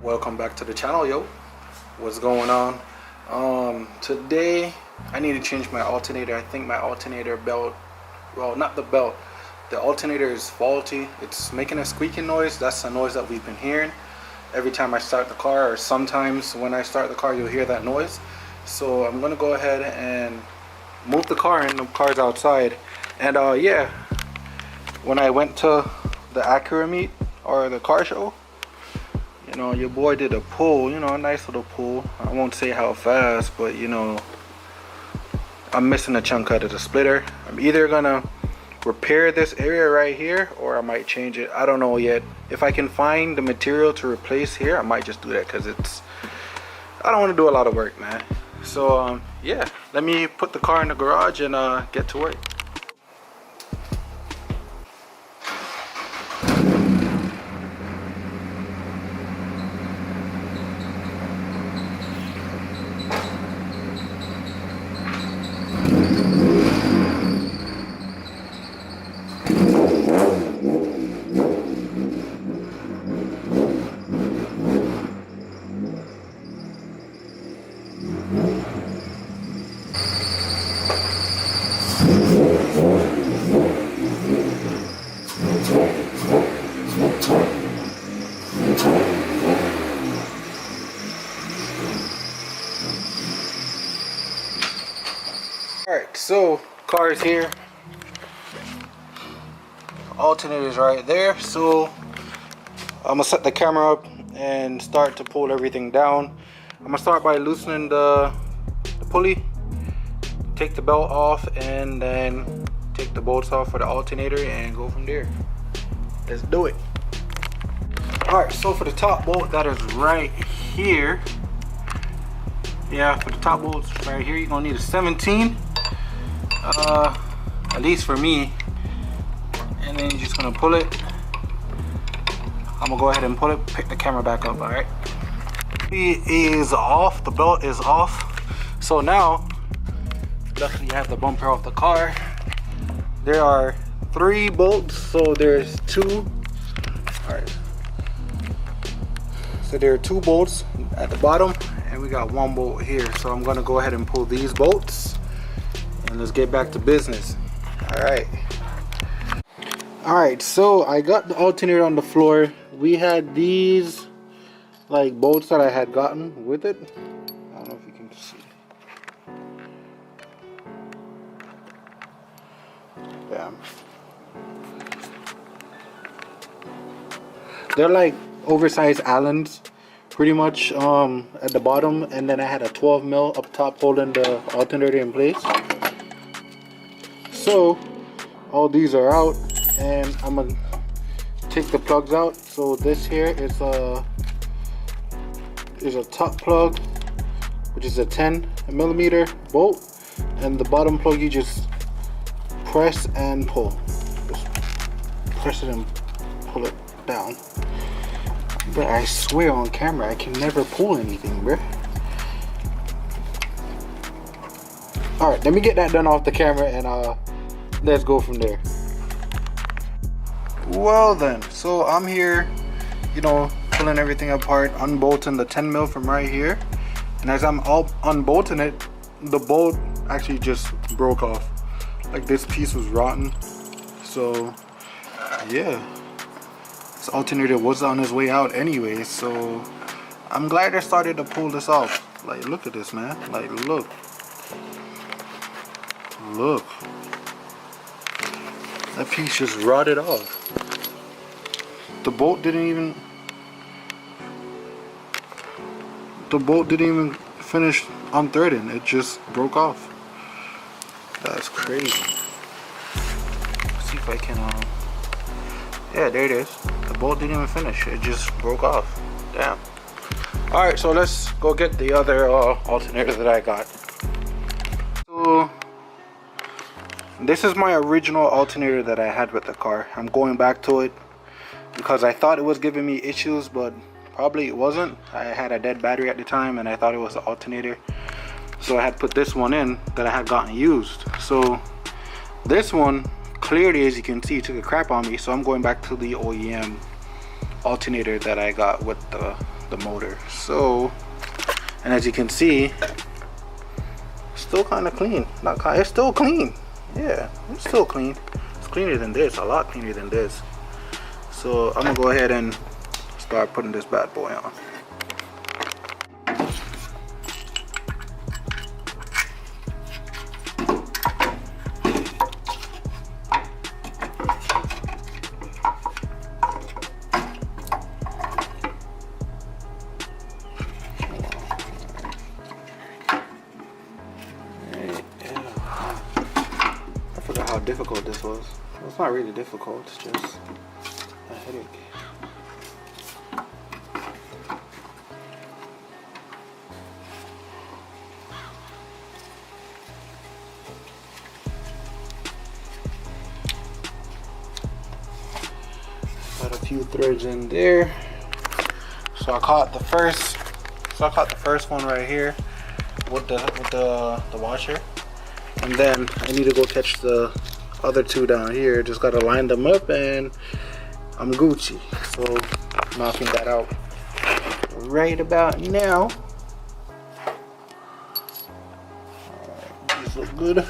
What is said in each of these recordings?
Welcome back to the channel, yo. What's going on? Today I need to change my alternator. I think my alternator belt, well, not the belt, the alternator is faulty. It's making a squeaking noise. That's the noise that we've been hearing every time I start the car, or sometimes when I start the car you'll hear that noise. So I'm gonna go ahead and move the car, and the car's outside. And yeah, when I went to the Acura meet or the car show, you know, your boy did a pull, you know, a nice little pull. I won't say how fast, but you know, I'm missing a chunk out of the splitter. I'm either gonna repair this area right here, or I might change it. I don't know yet. If I can find the material to replace here, I might just do that, because I don't want to do a lot of work, man. So yeah, let me put the car in the garage and get to work. Alright, so car is here, alternator is right there. So I'm gonna set the camera up and start to pull everything down. I'm gonna start by loosening the pulley, take the belt off, and then take the bolts off for the alternator and go from there. Let's do it. Alright, so for the top bolt that is right here, yeah, for the top bolts right here, you're gonna need a 17, at least for me. And then you're just gonna pull it. I'm gonna go ahead and pull it, pick the camera back up. Alright, it is off, the belt is off. So now, luckily I have the bumper off the car. There are 3 bolts, so there's 2. Alright, so there are 2 bolts at the bottom, and we got 1 bolt here. So I'm gonna go ahead and pull these bolts, and let's get back to business. Alright, so I got the alternator on the floor. We had these like bolts that I had gotten with it. I don't know if you can see. Damn. They're like oversized Allens, pretty much, at the bottom, and then I had a 12 mil up top holding the alternator in place. So all these are out, and I'm gonna take the plugs out. So this here is a top plug, which is a 10 millimeter bolt, and the bottom plug you just press and pull. Just press it and pull it down. But I swear on camera I can never pull anything, bruh. Alright, let me get that done off the camera, and let's go from there. Well then, so I'm here, you know, pulling everything apart, unbolting the 10 mil from right here, and as I'm all unbolting it, the bolt actually just broke off. Like, this piece was rotten. So yeah, this alternator was on his way out anyway, so I'm glad I started to pull this off. Like, look at this, man. Like, look, that piece just rotted off. The bolt didn't even finish unthreading. It just broke off. That's crazy. Let's see if I can yeah, there it is. The bolt didn't even finish. It just broke off. Damn. Alright, so let's go get the other alternator that I got. So this is my original alternator that I had with the car. I'm going back to it because I thought it was giving me issues, but probably it wasn't. I had a dead battery at the time, and I thought it was the alternator. So I had put this one in that I had gotten used. So this one clearly, as you can see, took a crap on me, so I'm going back to the OEM alternator that I got with the the motor. So, and as you can see, still kind of clean. Not kind, it's still clean. Yeah, it's still clean. It's cleaner than this, a lot cleaner than this. So I'm gonna go ahead and start putting this bad boy on. How difficult this was. Well, it's not really difficult, it's just a headache. Got a few threads in there. So I caught the first one right here with the washer. And then I need to go catch the other two down here. Just gotta line them up and I'm Gucci. So knocking that out right about now. Alright, these look good.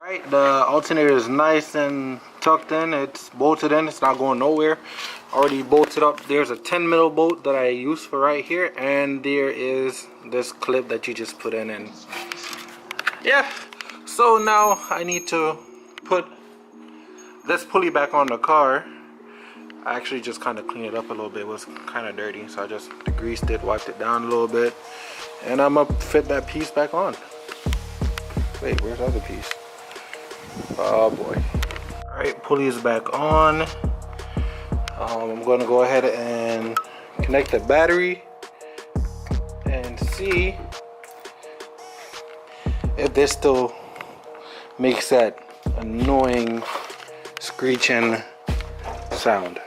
Alright, the alternator is nice and tucked in. It's bolted in. It's not going nowhere. Already bolted up. There's a 10 mil bolt that I use for right here, and there is this clip that you just put in. And yeah, so now I need to put this pulley back on the car. I actually just kind of cleaned it up a little bit. It was kind of dirty, so I just degreased it, wiped it down a little bit, and I'm gonna fit that piece back on. Wait, where's the other piece? Oh boy. Alright, pulley is back on. I'm going to go ahead and connect the battery and see if this still makes that annoying screeching sound.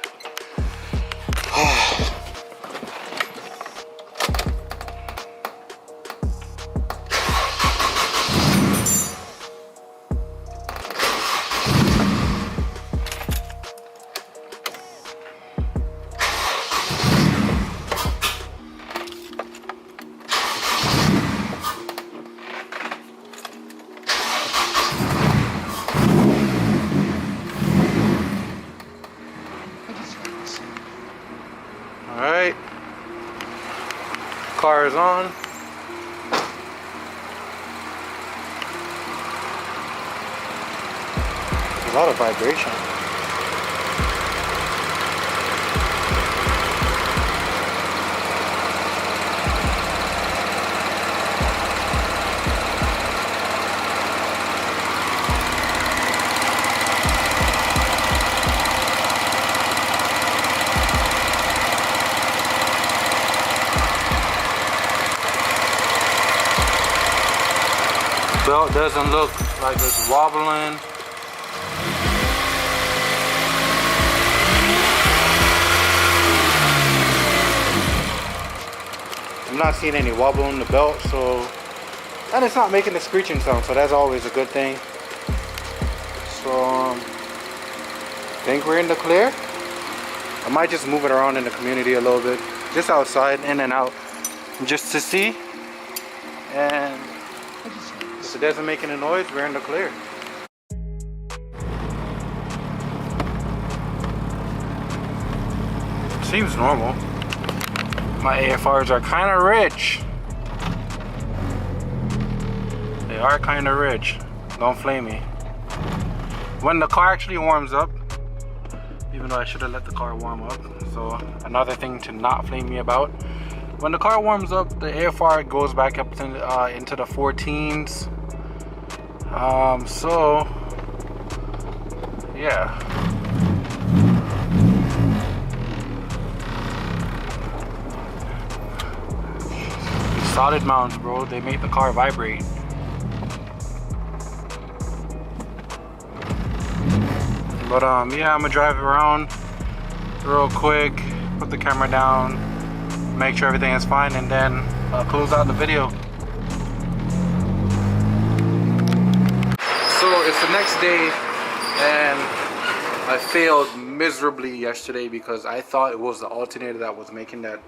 Alright, car is on. There's a lot of vibration. Belt doesn't look like it's wobbling. I'm not seeing any wobble in the belt, so, and it's not making the screeching sound, so that's always a good thing. So I think we're in the clear. I might just move it around in the community a little bit, just outside, in and out, just to see. And if it doesn't make any noise, we're in the clear. Seems normal. My AFRs are kind of rich. They are kind of rich. Don't flame me. When the car actually warms up, even though I should have let the car warm up, so another thing to not flame me about. When the car warms up, the AFR goes back up to, into the 14s. So yeah. solid mounts, bro. They make the car vibrate. But yeah, I'm gonna drive around real quick, put the camera down, make sure everything is fine, and then close out the video. So it's the next day, and I failed miserably yesterday because I thought it was the alternator that was making that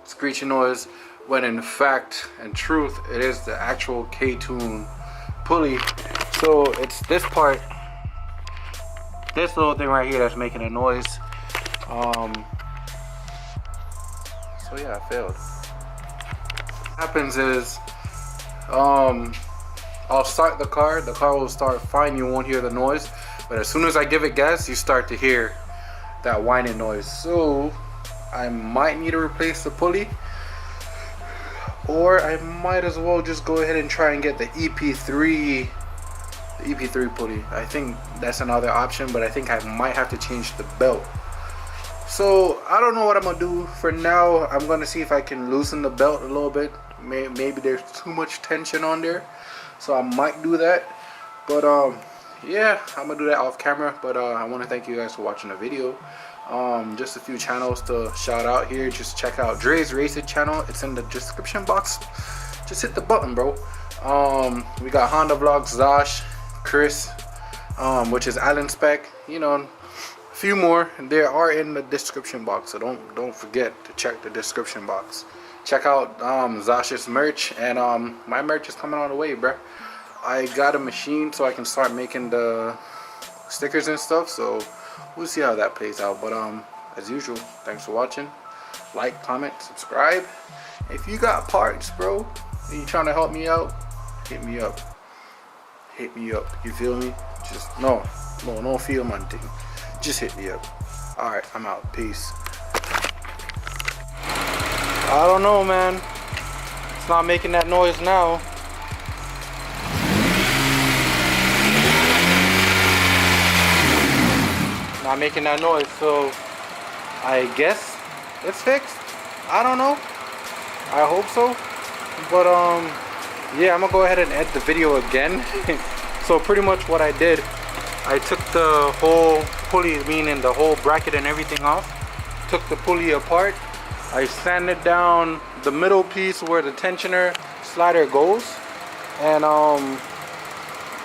screeching noise, when in fact and truth it is the actual K-tune pulley. So it's this part, this little thing right here, that's making a noise. So yeah, I failed. What happens is I'll start the car will start fine, you won't hear the noise, but as soon as I give it gas, you start to hear that whining noise. So I might need to replace the pulley, or I might as well just go ahead and try and get the EP3 pulley. I think that's another option, but I think I might have to change the belt. So I don't know what I'm gonna do. For now, I'm gonna see if I can loosen the belt a little bit. Maybe there's too much tension on there, so I might do that. But yeah, I'm gonna do that off camera. But I want to thank you guys for watching the video. Just a few channels to shout out here. Just check out Dre's Racing channel. It's in the description box. Just hit the button, bro. We got Honda Vlogs, Zosh, Chris, which is Alan Spec. You know, a few more. They are in the description box, so don't forget to check the description box. Check out Zosh's merch, and my merch is coming on the way, bruh. I got a machine so I can start making the stickers and stuff, so we'll see how that plays out. But as usual, thanks for watching. Like, comment, subscribe. If you got parts, bro, and you trying to help me out, hit me up. Hit me up. You feel me? Just no feel my thing. Just hit me up. Alright, I'm out. Peace. I don't know, man. It's not making that noise now. Not making that noise, so I guess it's fixed. I don't know. I hope so. But yeah, I'm gonna go ahead and edit the video again. So pretty much what I did, I took the whole pulley, meaning the whole bracket and everything off, took the pulley apart, I sanded down the middle piece where the tensioner slider goes, and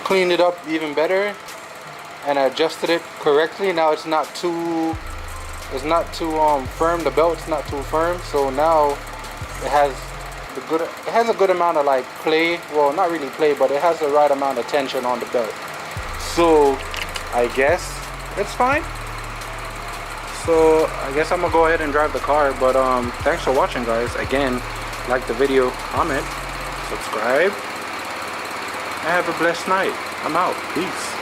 cleaned it up even better, and I adjusted it correctly. Now it's not too firm. The belt's not too firm, so now it has a good amount of like play. Well, not really play, but it has the right amount of tension on the belt. So I guess it's fine. So I guess I'm gonna go ahead and drive the car. But thanks for watching, guys. Again, like the video, comment, subscribe, and have a blessed night. I'm out. Peace.